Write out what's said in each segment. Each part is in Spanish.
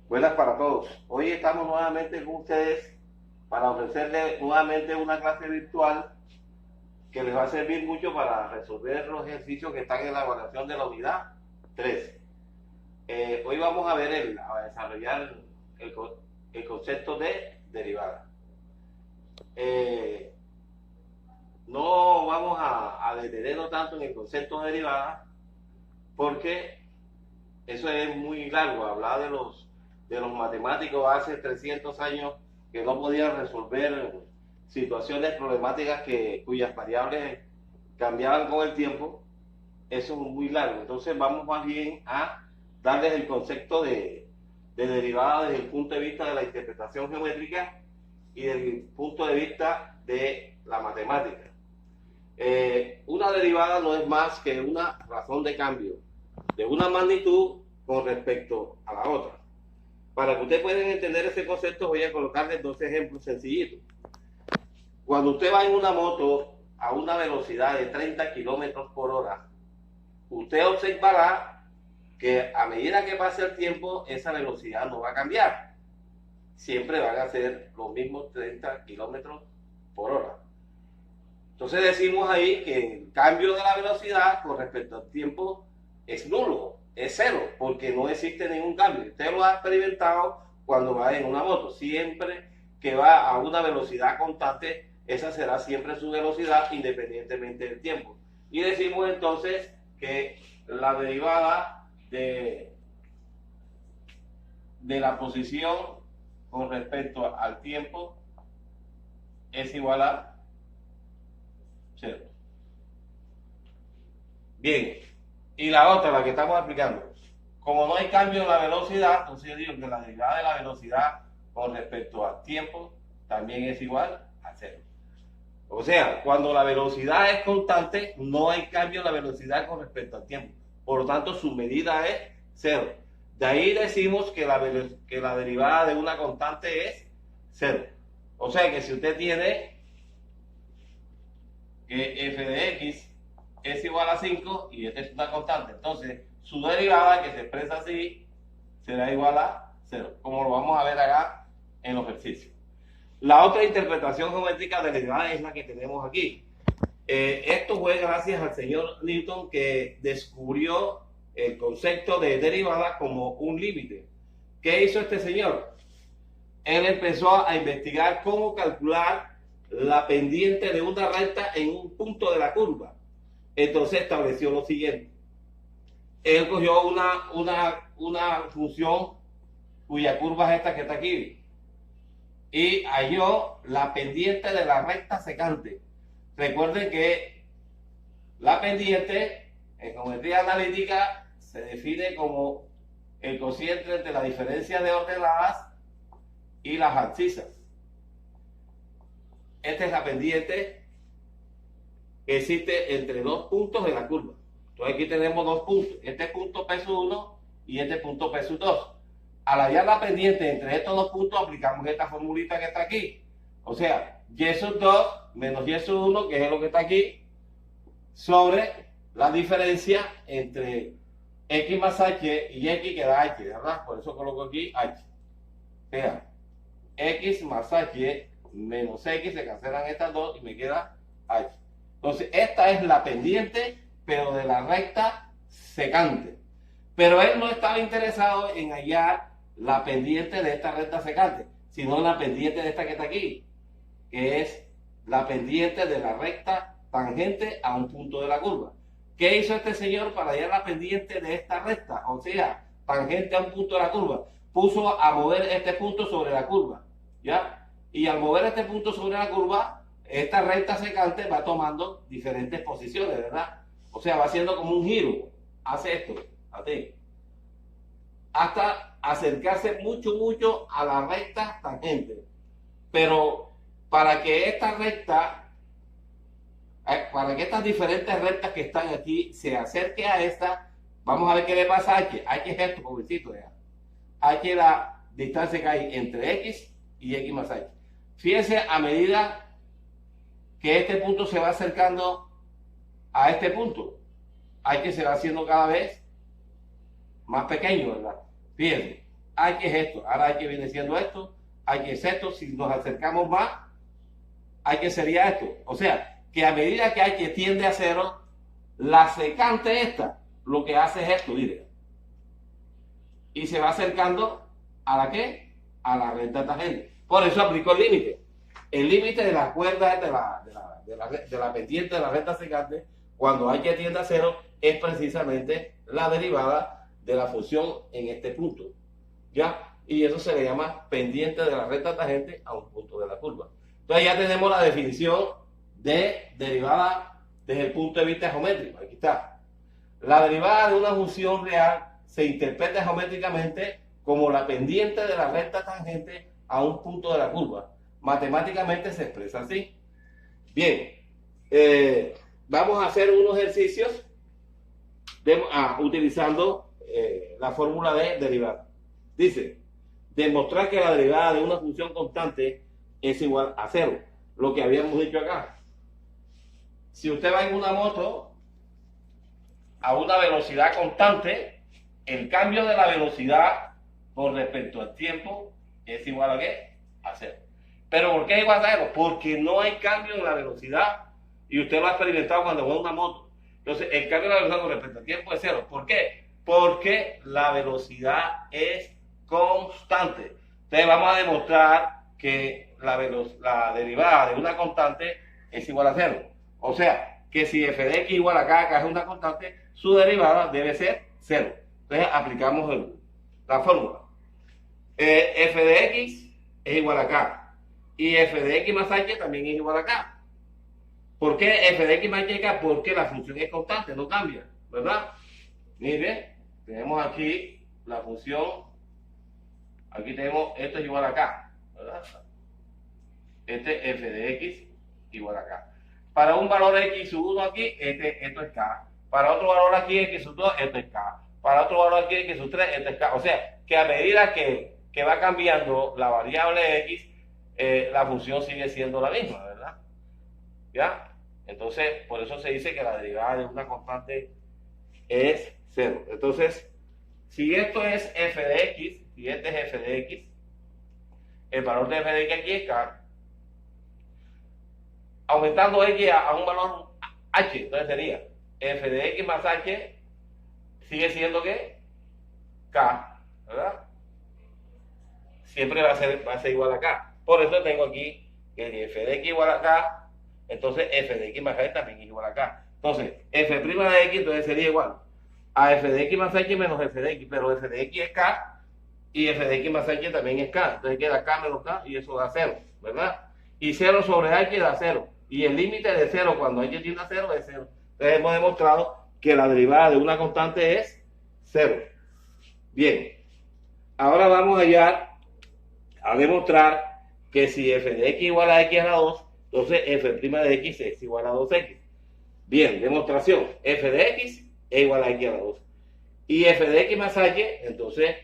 Buenas para todos. Hoy estamos nuevamente con ustedes para ofrecerles nuevamente una clase virtual que les va a servir mucho para resolver los ejercicios que están en la evaluación de la unidad 3. Hoy vamos a ver, a desarrollar el, el concepto de derivada. No vamos a detenernos tanto en el concepto de derivada porque eso es muy largo. Hablar de los matemáticos hace 300 años que no podían resolver situaciones problemáticas cuyas variables cambiaban con el tiempo. Eso es muy largo. Entonces vamos más bien a darles el concepto de derivada desde el punto de vista de la interpretación geométrica y desde el punto de vista de la matemática. Una derivada no es más que una razón de cambio de una magnitud con respecto a la otra. Para que ustedes puedan entender ese concepto, voy a colocarles dos ejemplos sencillitos. Cuando usted va en una moto a una velocidad de 30 kilómetros por hora, usted observará que a medida que pase el tiempo, esa velocidad no va a cambiar. Siempre van a ser los mismos 30 kilómetros por hora. Entonces decimos ahí que el cambio de la velocidad con respecto al tiempo es nulo, es cero, porque no existe ningún cambio. Usted lo ha experimentado cuando va en una moto. Siempre que va a una velocidad constante, esa será siempre su velocidad independientemente del tiempo. Y decimos entonces que la derivada de la posición con respecto al tiempo es igual a cero. Bien, y la otra, la que estamos aplicando, como no hay cambio en la velocidad, entonces yo digo que la derivada de la velocidad con respecto al tiempo también es igual a cero. O sea, cuando la velocidad es constante, no hay cambio en la velocidad con respecto al tiempo. Por lo tanto, su medida es cero. De ahí decimos que la derivada de una constante es cero. O sea que si usted tiene que f de x es igual a 5 y esta es una constante, entonces su derivada, que se expresa así, será igual a 0, como lo vamos a ver acá en los ejercicios. La otra interpretación geométrica de la derivada es la que tenemos aquí. Esto fue gracias al señor Newton, que descubrió el concepto de derivada como un límite. ¿Qué hizo este señor? Él empezó a investigar cómo calcular la pendiente de una recta en un punto de la curva. Entonces estableció lo siguiente. Él cogió una función cuya curva es esta que está aquí y halló la pendiente de la recta secante. Recuerden que la pendiente en geometría analítica se define como el cociente entre la diferencia de ordenadas y las abscisas. Esta es la pendiente que existe entre dos puntos de la curva. Entonces aquí tenemos dos puntos. Este punto peso 1 y este punto peso 2. Al hallar la pendiente entre estos dos puntos, aplicamos esta formulita que está aquí. O sea, y sub 2 menos y sub 1, que es lo que está aquí, sobre la diferencia entre x más h y x que da h, ¿verdad? Por eso coloco aquí h. O sea, x más h menos x, se cancelan estas dos y me queda h. Entonces, esta es la pendiente, pero de la recta secante. Pero él no estaba interesado en hallar la pendiente de esta recta secante, sino la pendiente de esta que está aquí, que es la pendiente de la recta tangente a un punto de la curva. ¿Qué hizo este señor para hallar la pendiente de esta recta? O sea, tangente a un punto de la curva. Puso a mover este punto sobre la curva, ¿ya? Y al mover este punto sobre la curva, esta recta secante va tomando diferentes posiciones, ¿verdad? O sea, va haciendo como un giro. Hace esto, así, hasta acercarse mucho a la recta tangente. Pero para que esta recta, para que estas diferentes rectas que están aquí se acerque a esta, vamos a ver qué le pasa a H. H es esto, pobrecito, ya. H es la distancia que hay entre X y X más H. Fíjense, a medida que este punto se va acercando a este punto, H se va haciendo cada vez más pequeño, ¿verdad? Fíjense, H es esto, ahora H viene siendo esto, H es esto, si nos acercamos más, H sería esto. O sea, que a medida que H tiende a cero, la secante esta, lo que hace es esto, mire. Y se va acercando a la ¿qué? A la recta tangente. Por eso aplicó el límite. El límite de la cuerda de la pendiente de la recta secante, cuando H tiende a cero, es precisamente la derivada de la función en este punto. ¿Ya? Y eso se le llama pendiente de la recta tangente a un punto de la curva. Entonces ya tenemos la definición de derivada desde el punto de vista geométrico. Aquí está. La derivada de una función real se interpreta geométricamente como la pendiente de la recta tangente a un punto de la curva. Matemáticamente se expresa así. Bien, vamos a hacer unos ejercicios utilizando la fórmula de derivada. Dice, demostrar que la derivada de una función constante es igual a cero. Lo que habíamos dicho acá. Si usted va en una moto a una velocidad constante, el cambio de la velocidad con respecto al tiempo es igual a ¿qué? A cero. ¿Pero por qué es igual a cero? Porque no hay cambio en la velocidad y usted lo ha experimentado cuando va en una moto. Entonces, el cambio de la velocidad con respecto al tiempo es cero. ¿Por qué? Porque la velocidad es constante. Entonces, vamos a demostrar que la derivada de una constante es igual a cero. O sea, que si f de x igual a k, k es una constante, su derivada debe ser cero. Entonces, aplicamos la fórmula. F de x es igual a k. Y f de x más h también es igual a k. ¿Por qué f de x más h k? Porque la función es constante, no cambia, ¿verdad? Miren, tenemos aquí la función, aquí tenemos, esto es igual a k, ¿verdad? Este f de x igual a k. Para un valor x sub 1 aquí, esto es k. Para otro valor aquí, x sub 2, esto es k. Para otro valor aquí, x sub 3, esto es k. O sea, que a medida que va cambiando la variable x, la función sigue siendo la misma, ¿verdad? ¿Ya? Entonces, por eso se dice que la derivada de una constante es cero. Entonces, si esto es f de x, si este es f de x, el valor de f de x aquí es k, aumentando x a un valor h, entonces sería f de x más h sigue siendo ¿qué? K, ¿verdad? Siempre va a ser igual a k. Por eso tengo aquí que f de x igual a k, entonces f de x más h también es igual a k. Entonces, f' de x entonces sería igual a f de x más h menos f de x, pero f de x es k y f de x más h también es k. Entonces queda k menos k y eso da 0, ¿verdad? Y 0 sobre h da 0. Y el límite de 0 cuando h tiende a 0 es 0. Entonces hemos demostrado que la derivada de una constante es 0. Bien, ahora vamos allá a demostrar que si f de x igual a x a la 2, entonces f' de x es igual a 2x. Bien, demostración, f de x es igual a x a la 2. Y f de x más h, entonces,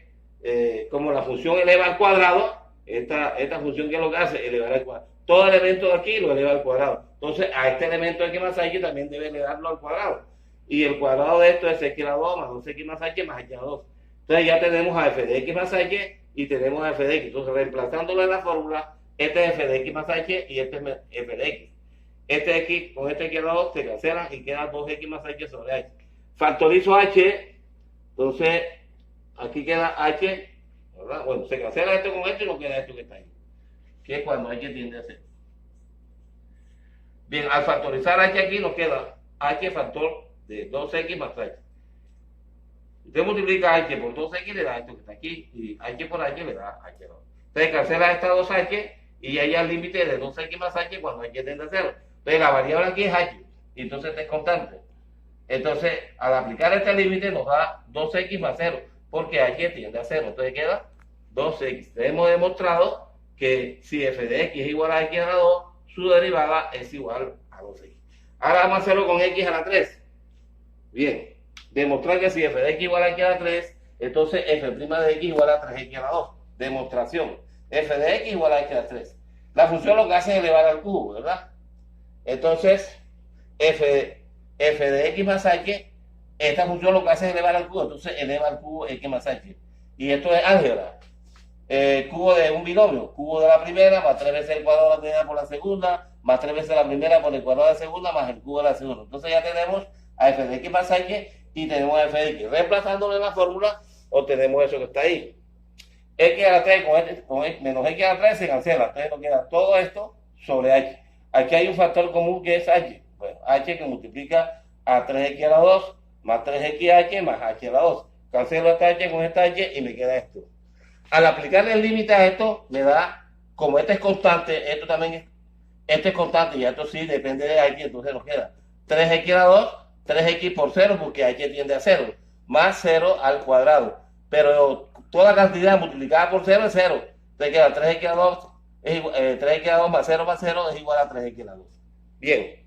como la función eleva al cuadrado, esta función que es lo que hace, elevar al cuadrado. Todo elemento de aquí lo eleva al cuadrado. Entonces, a este elemento de x más h también debe elevarlo al cuadrado. Y el cuadrado de esto es x a la 2 más 2x más h más h a la 2. Entonces ya tenemos a f de x más h y tenemos a f de x. Entonces, reemplazándolo en la fórmula, este es f de x más h y este es f de x. Este x con este x a la 2 se cancelan y queda 2x más h sobre h. Factorizo h, entonces aquí queda h, ¿verdad? Bueno, se cancela esto con esto y no queda esto que está ahí, que es cuando h tiende a 0. Bien, al factorizar h aquí nos queda h factor de 2x más h. Usted multiplica h por 2x le da esto que está aquí, y h por h le da h. Entonces cancela esta 2h y ya hay el límite de 2x más h cuando h tiende a 0. Entonces la variable aquí es h, y entonces este es constante. Entonces, al aplicar este límite nos da 2x más 0, porque h tiende a 0. Entonces queda 2x. Entonces, hemos demostrado que si f de x es igual a x a la 2, su derivada es igual a 2x. Ahora vamos a hacerlo con x a la 3. Bien, demostrar que si f de x igual a x a la 3, entonces f' de x igual a 3x a la 2. Demostración. F de x igual a x a la 3. La función lo que hace es elevar al cubo, ¿verdad? Entonces, f de x más h, esta función lo que hace es elevar al cubo, entonces eleva al cubo x más h. Y esto es álgebra. Cubo de un binomio, cubo de la primera más 3 veces el cuadrado de la primera por la segunda, más 3 veces la primera por el cuadrado de la segunda, más el cubo de la segunda. Entonces ya tenemos a f de x más h y tenemos a f de x. Reemplazándolo en la fórmula, obtenemos eso que está ahí. X a la 3 menos x a la 3 se cancela. Entonces nos queda todo esto sobre h. Aquí hay un factor común que es h. Bueno, h que multiplica a 3x a la 2 más 3xh más h a la 2. Cancelo esta h con esta h y me queda esto. Al aplicarle el límite a esto, me da, como este es constante, esto también es constante y esto sí depende de h, entonces nos queda 3x a la 2, 3x por 0 porque h tiende a 0, más 0 al cuadrado. Pero toda cantidad multiplicada por 0 es 0. Entonces queda 3x a la 2, 3x a la 2 más 0 es igual a 3x a la 2. Bien.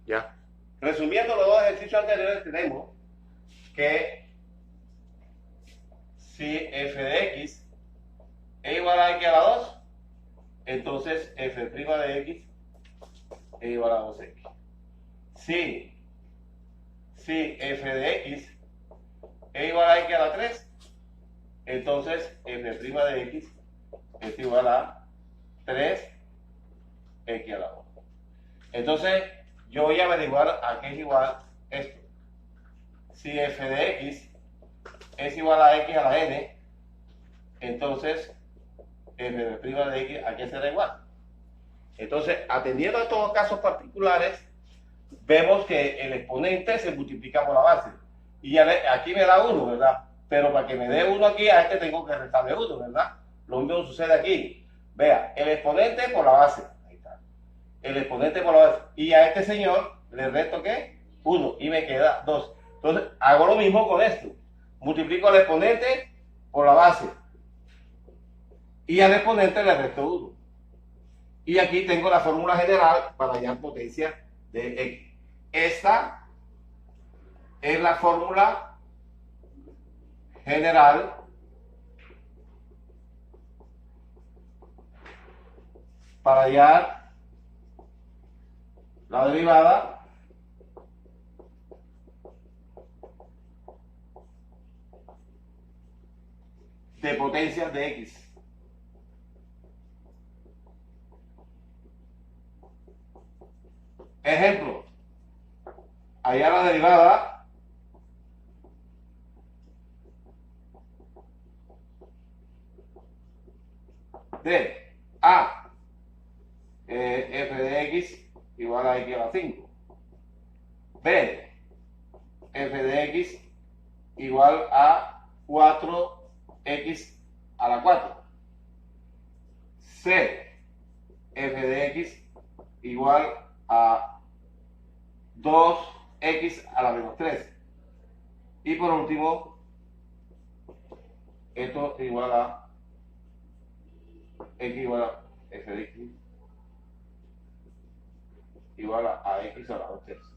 Ya. Resumiendo los dos ejercicios anteriores, tenemos que si f de x es igual a x a la 2, entonces f' de x es igual a 2x. Si f de x es igual a x a la 3, entonces f' de x es igual a 3x a la 2. Entonces yo voy a averiguar a qué es igual esto. Si f de x es igual a x a la n, entonces f' de x a qué será igual. Entonces, atendiendo a estos dos casos particulares, vemos que el exponente se multiplica por la base. Y aquí me da 1, ¿verdad? Pero para que me dé 1 aquí, a este tengo que restarle 1, ¿verdad? Lo mismo sucede aquí. Vea, el exponente por la base. Ahí está. El exponente por la base. Y a este señor le resto, ¿qué? 1. Y me queda 2. Entonces, hago lo mismo con esto. Multiplico al exponente por la base. Y al exponente le resto 1. Y aquí tengo la fórmula general para hallar potencia de x. Esta es la fórmula general para hallar la derivada de potencias de x. Ejemplo, hallar la derivada de a f de x igual a x a la 5, b f de x igual a 4x a la 4, c f de x igual a 2x a la menos 3. Y por último, esto igual a x igual a f de x igual a x a la 2 tercios.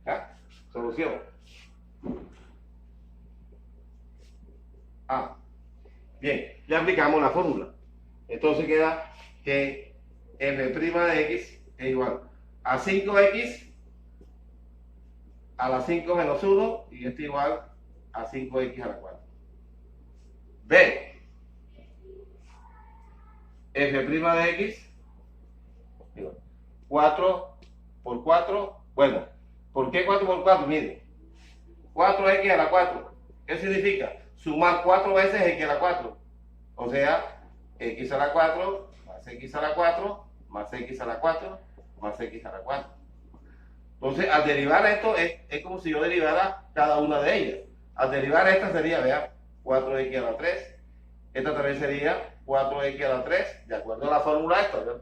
¿Ya? Solución. Bien, ya aplicamos la fórmula. Entonces queda que f' de x es igual a 5x a la 5 menos 1 y esto igual a 5x a la 4. B, f' de x, 4 por 4, bueno, ¿por qué 4 por 4? Miren, 4x a la 4, ¿qué significa? Sumar 4 veces x a la 4, o sea, x a la 4 más x a la 4 más x a la 4 más x a la 4. Entonces, al derivar esto, es como si yo derivara cada una de ellas. Al derivar esta sería, vean, 4x a la 3. Esta también sería 4x a la 3, de acuerdo a la fórmula esta, ¿verdad?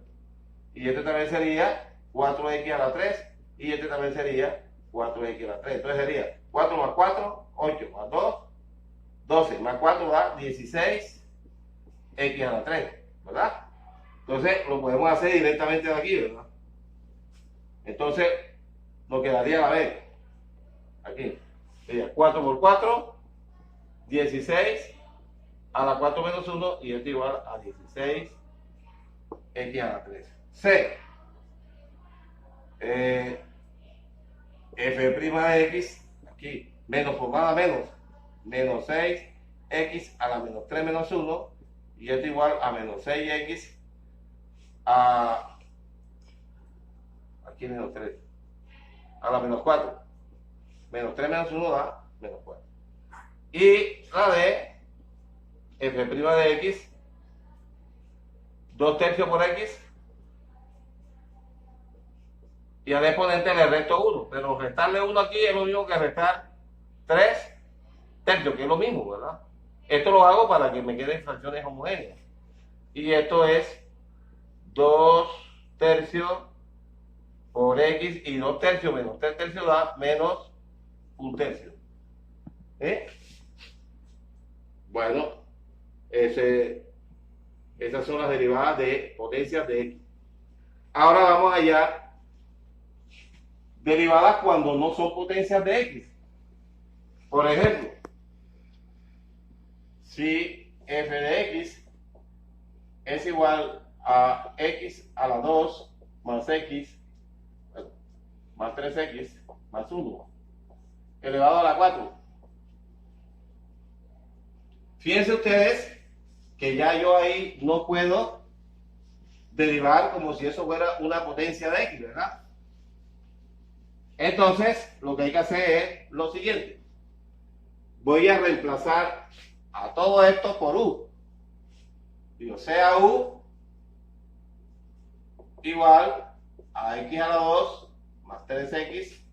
Y este también sería 4x a la 3. Y este también sería 4x a la 3. Entonces sería 4 más 4, 8 más 2, 12 más 4 da 16x a la 3, ¿verdad? Entonces lo podemos hacer directamente de aquí, ¿verdad? Entonces nos quedaría la B. Aquí. Sería 4 por 4, 16 a la 4 menos 1 y esto igual a 16x a la 3. C. F f' de x, aquí, menos formada menos 6x a la menos 3 menos 1, y esto igual a menos 6x a, aquí menos 3, a la menos 4. Menos 3 menos 1 da menos 4. Y la de f' de x, 2 tercios por x, y al exponente le resto 1, pero restarle 1 aquí es lo mismo que restar 3 tercios, que es lo mismo, ¿verdad? Esto lo hago para que me queden fracciones homogéneas. Y esto es 2 tercios por x, y 2 tercios menos 3 tercios da menos 1 tercio. Bueno, esas son las derivadas de potencias de x. Ahora vamos allá. Derivadas cuando no son potencias de x. Por ejemplo, si f de x es igual a x a la 2 más x más 3x más 1 elevado a la 4. Fíjense ustedes que ya yo ahí no puedo derivar como si eso fuera una potencia de x, ¿verdad? Entonces, lo que hay que hacer es lo siguiente. Voy a reemplazar a todo esto por u. Digo, sea u igual a x a la 2 más 3x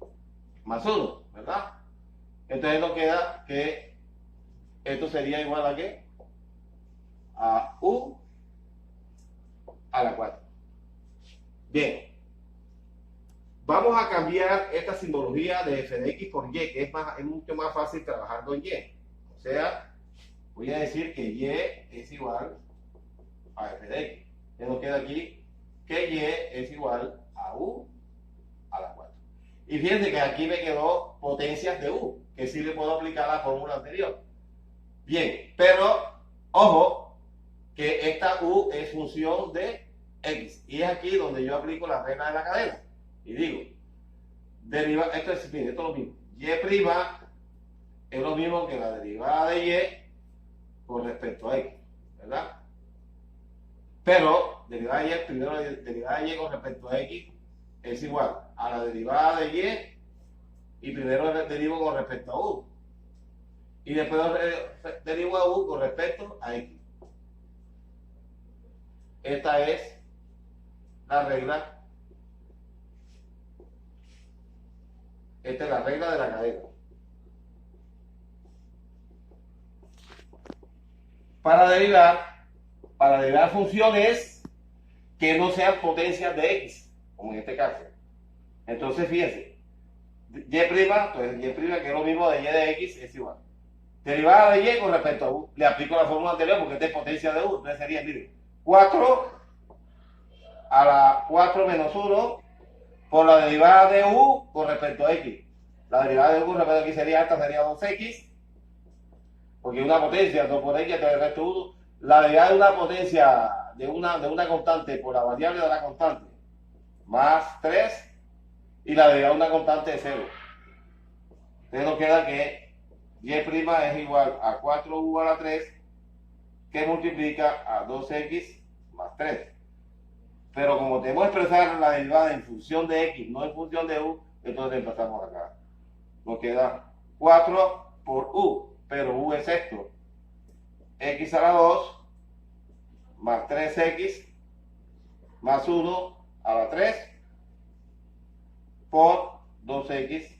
más 1, ¿verdad? Entonces nos queda que esto sería igual a ¿qué? A u a la 4. Bien. Vamos a cambiar esta simbología de f de x por y, que es mucho más fácil trabajar con y. O sea, voy a decir que y es igual a f de x. Ya nos queda aquí que y es igual a u a la 4. Y fíjense que aquí me quedó potencias de u, que sí le puedo aplicar la fórmula anterior. Bien, pero ojo, que esta u es función de x. Y es aquí donde yo aplico la regla de la cadena. Y digo, esto es lo mismo. Y' es lo mismo que la derivada de y con respecto a x, ¿verdad? Pero derivada de y, primero la derivada de y con respecto a x es igual a la derivada de y primero derivo con respecto a u. Y después derivo a u con respecto a x. Esta es la regla. Esta es la regla de la cadena. Para derivar funciones que no sean potencias de x, como en este caso. Entonces, fíjense, entonces y', que es lo mismo de y de x, es igual. Derivada de y con respecto a u. Le aplico la fórmula anterior porque esta es potencia de u. Entonces sería, miren, 4 a la 4 menos 1 por la derivada de u con respecto a x. La derivada de u con respecto a x sería 2x, porque una potencia, 2 por x, entonces el resto 1. La derivada de una potencia de una constante por la variable de la constante, más 3, y la derivada de una constante de 0. Entonces nos queda que y' es igual a 4u a la 3, que multiplica a 2x más 3. Pero como tenemos que expresar la derivada en función de x, no en función de u, entonces empezamos acá. Nos queda 4 por u, pero u es esto. X a la 2 más 3x más 1 a la 3 por 2x.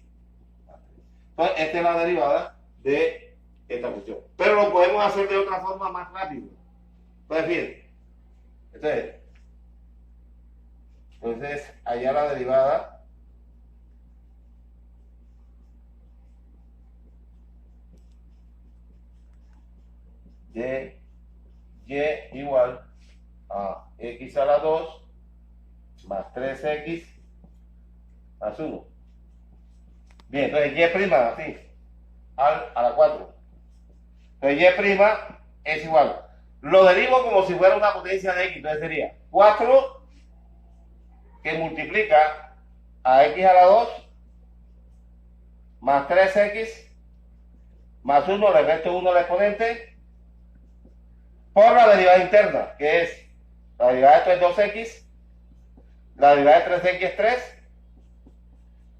Entonces, esta es la derivada de esta función. Pero lo podemos hacer de otra forma más rápido. Entonces, fíjense. Entonces, allá la derivada de y igual a x a la 2 más 3x más 1. Bien, entonces y' así, a la 4. Entonces y' es igual. Lo derivo como si fuera una potencia de x, entonces sería 4 que multiplica a x a la 2 más 3x más 1, le resto 1 al exponente, por la derivada interna, que es la derivada de esto es 2x, la derivada de 3x es 3,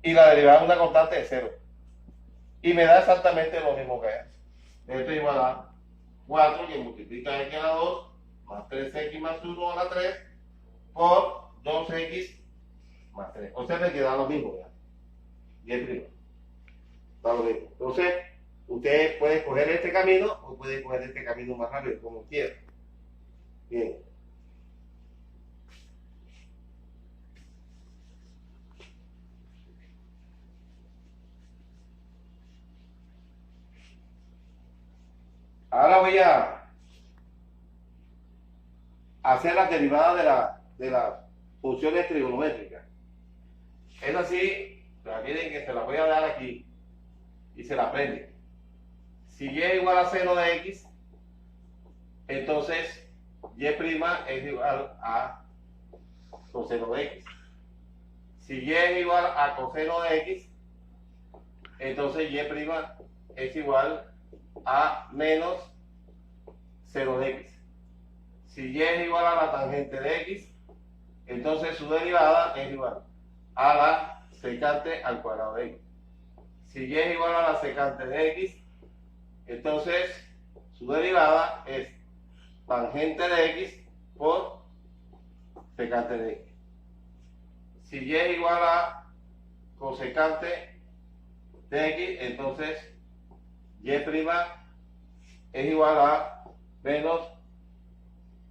y la derivada de una constante de 0. Y me da exactamente lo mismo que es. Esto es igual a 4, que multiplica x a la 2, más 3x más 1 a la 3, por 2x más 3. O sea, me queda lo mismo, ¿ya? Y el primo. Da lo mismo. Entonces, usted puede escoger este camino o puede escoger este camino más rápido, como quiera. Bien. Ahora voy a hacer las derivadas de las funciones trigonométricas. Es así, pero miren que se las voy a dar aquí y se la aprende. Si y es igual a seno de x, entonces y' es igual a coseno de x. Si y es igual a coseno de x, entonces y' es igual a menos seno de x. Si y es igual a la tangente de x, entonces su derivada es igual a la secante al cuadrado de x. Si y es igual a la secante de x, entonces su derivada es tangente de x por secante de x. Si y es igual a cosecante de x, entonces y' es igual a menos,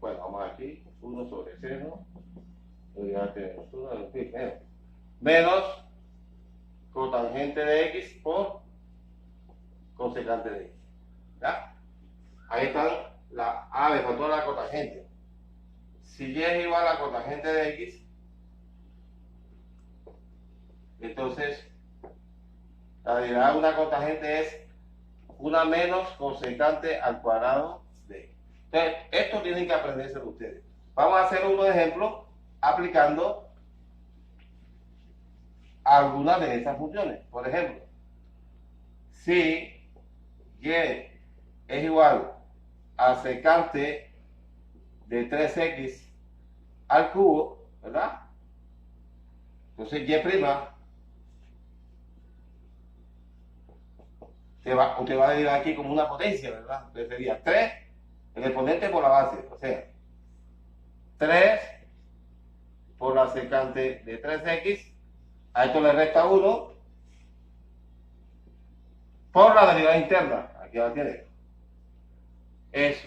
bueno, vamos aquí, 1 sobre seno, menos cotangente de x por cosecante de x. ¿Ya? Ahí están la A, me faltó la cotangente. Si y es igual a cotangente de x, entonces la derivada de una cotangente es una menos cosecante al cuadrado de x. Entonces, esto tienen que aprenderse ustedes. Vamos a hacer unos ejemplos aplicando algunas de esas funciones. Por ejemplo, si y es igual a secante de 3x al cubo, ¿verdad? Entonces y' usted va a derivar aquí como una potencia, ¿verdad? Entonces sería 3, el exponente por la base, o sea, 3 por la secante de 3x, a esto le resta 1, por la derivada interna, aquí la tiene, es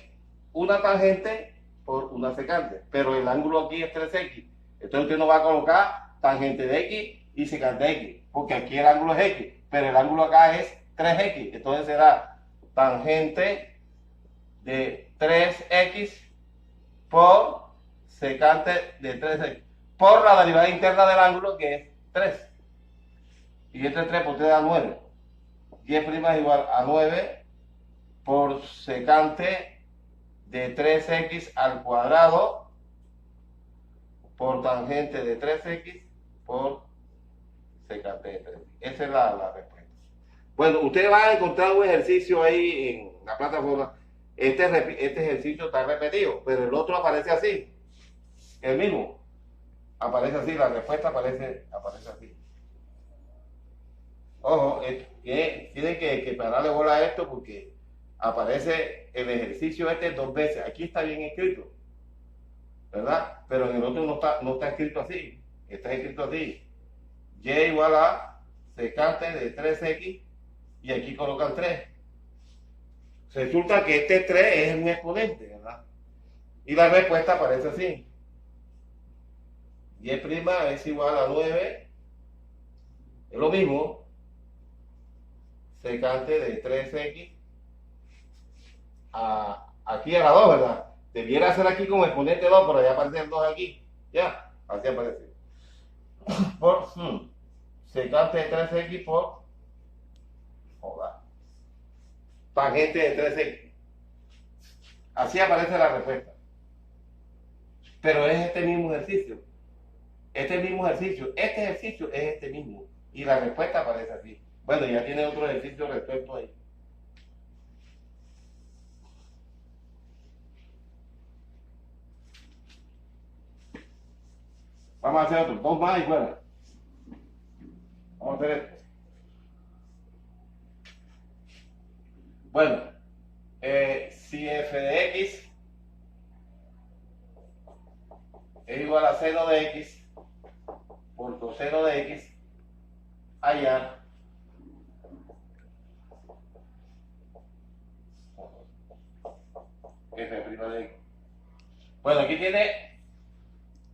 una tangente por una secante, pero el ángulo aquí es 3x, entonces usted no va a colocar tangente de x y secante de x, porque aquí el ángulo es x, pero el ángulo acá es 3x, entonces será tangente de 3x por secante de 3x, por la derivada interna del ángulo que es 3. Y este 3 pues te da 9. Y' es igual a 9 por secante de 3x al cuadrado por tangente de 3x por secante de 3x. Esa es la respuesta. Bueno, ustedes van a encontrar un ejercicio ahí en la plataforma. Este ejercicio está repetido, pero el otro aparece así. El mismo. Aparece así, la respuesta aparece así. Ojo, tienen que pararle bola a esto porque aparece el ejercicio este 2 veces. Aquí está bien escrito, ¿verdad? Pero en el otro no está escrito así. Está escrito así. Y igual a secante de 3x y aquí colocan 3. Resulta que este 3 es un exponente, ¿verdad? Y la respuesta aparece así. Y' es igual a 9, es lo mismo, secante de 3x aquí a la 2, ¿verdad? Debiera ser aquí como exponente 2, pero ya aparece el 2 aquí. Ya, así aparece. Por secante de 3x por tangente de 3x. Así aparece la respuesta. Pero es este mismo ejercicio. Este ejercicio es este mismo. Y la respuesta aparece así. Bueno, Bueno, ya tiene otro ejercicio respecto ahí. Vamos a hacer otro, dos más y fuera. Vamos a hacer esto. Bueno, si f de x es igual a seno de x por coseno de x, allá f' de x. Bueno, aquí tiene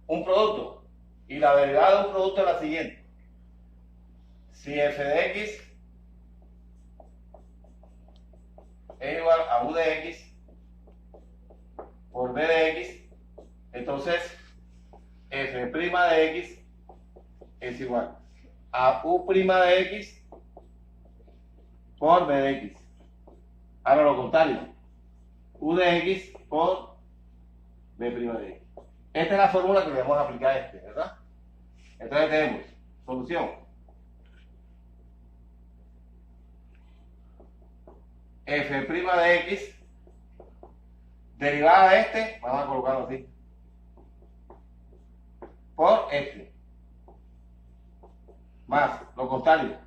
un producto y la derivada de un producto es la siguiente. Si f de x es igual a u de x por b de x, entonces f' de x es igual a u' de x por b de x. Ahora lo contrario, u de x por b' de x. Esta es la fórmula que le vamos a aplicar a este, ¿verdad? Entonces tenemos solución. F' de x derivada de este, vamos a colocarlo así, por este, más lo contrario,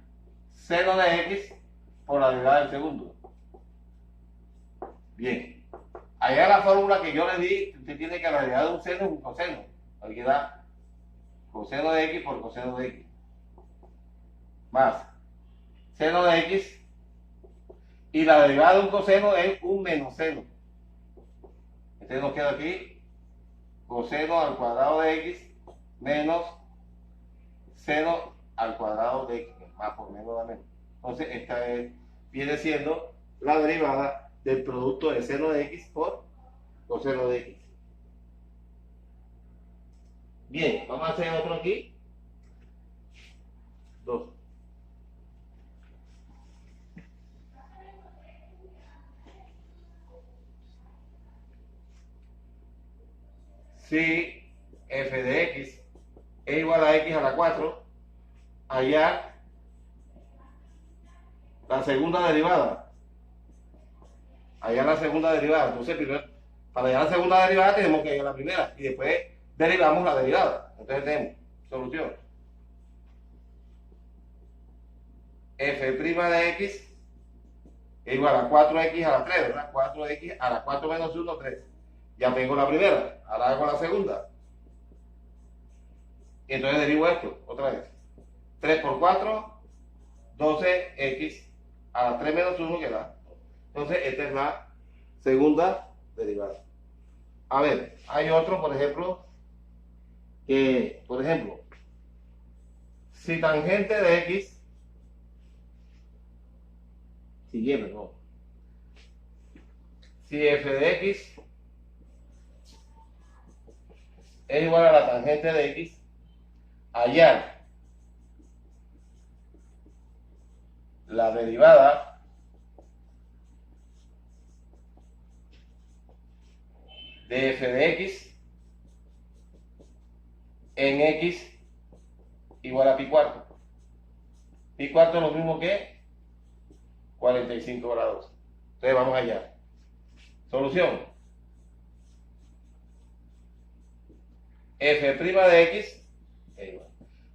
seno de x por la derivada del segundo. Bien, allá la fórmula que yo le di, usted tiene que la derivada de un seno es un coseno, aquí da coseno de x por coseno de x, más seno de x, y la derivada de un coseno es un menos seno. Entonces nos queda aquí coseno al cuadrado de x menos seno al cuadrado de x, más por menos da menos. Entonces esta viene siendo la derivada del producto de seno de x por coseno de x. Bien, vamos a hacer otro aquí. 2. Si f de x es igual a x a la 4, allá la segunda derivada. Entonces, primero, para hallar la segunda derivada tenemos que hallar la primera y después derivamos la derivada. Entonces tenemos solución. F' de x es igual a 4x a la 3, ¿verdad? 4x a la 4 menos 1, 3. Ya tengo la primera, ahora hago la segunda. Y entonces derivo esto, otra vez. 3 por 4, 12x a la 3 menos 1 que da. Entonces, esta es la segunda derivada. A ver, hay otro, por ejemplo, que, si tangente de x, siguiente, no. Si f de x es igual a la tangente de x, hallar la derivada de f de x en x igual a pi cuarto. Pi cuarto es lo mismo que 45 grados. Entonces vamos allá. Solución. F' de x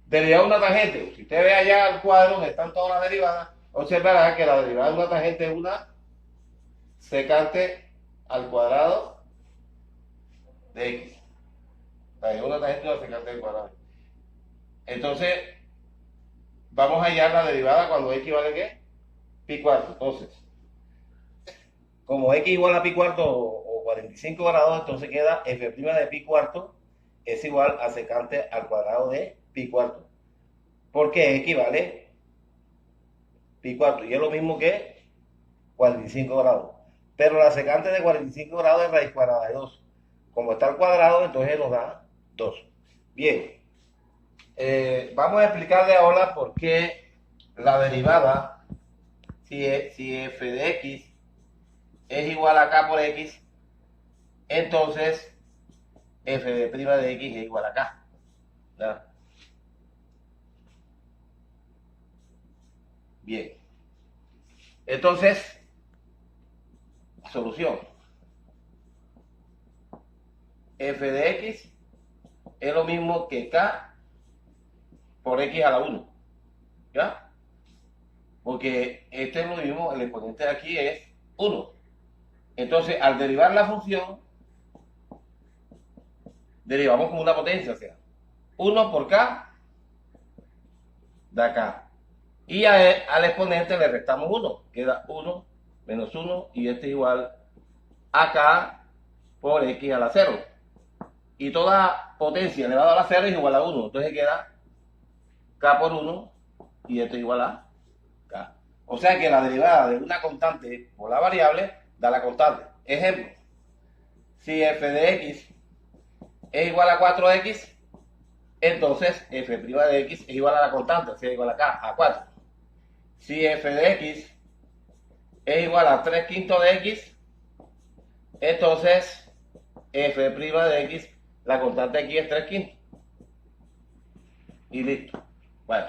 derivada de una tangente. Si usted ve allá el cuadro donde están todas las derivadas, observará que la derivada de una tangente es una secante al cuadrado de x. Una tangente es una secante al cuadrado. Entonces, vamos a hallar la derivada cuando x vale ¿qué? Pi cuarto. Entonces, como x igual a pi cuarto o 45 grados, entonces queda f' de pi cuarto es igual a secante al cuadrado de pi cuarto. Porque x vale pi cuarto y es lo mismo que 45 grados. Pero la secante de 45 grados es raíz cuadrada de 2. Como está al cuadrado, entonces nos da 2. Bien. Vamos a explicarle ahora por qué la derivada, si f de x es igual a k por x, entonces f de prima de x es igual a k. ¿Verdad? Bien. Entonces, solución. F de X es lo mismo que K por X a la 1. ¿Ya? Porque este es lo mismo, el exponente de aquí es 1. Entonces, al derivar la función, derivamos como una potencia, o sea, 1 por K da K. Y al exponente le restamos 1, queda 1 menos 1, y este es igual a K por X a la 0. Y toda potencia elevada a la 0 es igual a 1, entonces queda K por 1, y esto es igual a K. O sea que la derivada de una constante por la variable da la constante. Ejemplo, si f de x es igual a 4x, entonces f' de x es igual a la constante, o sea, igual a K, a 4. Si f de x es igual a 3/5 de x, entonces f' de x, la constante aquí es 3/5. Y listo. Bueno.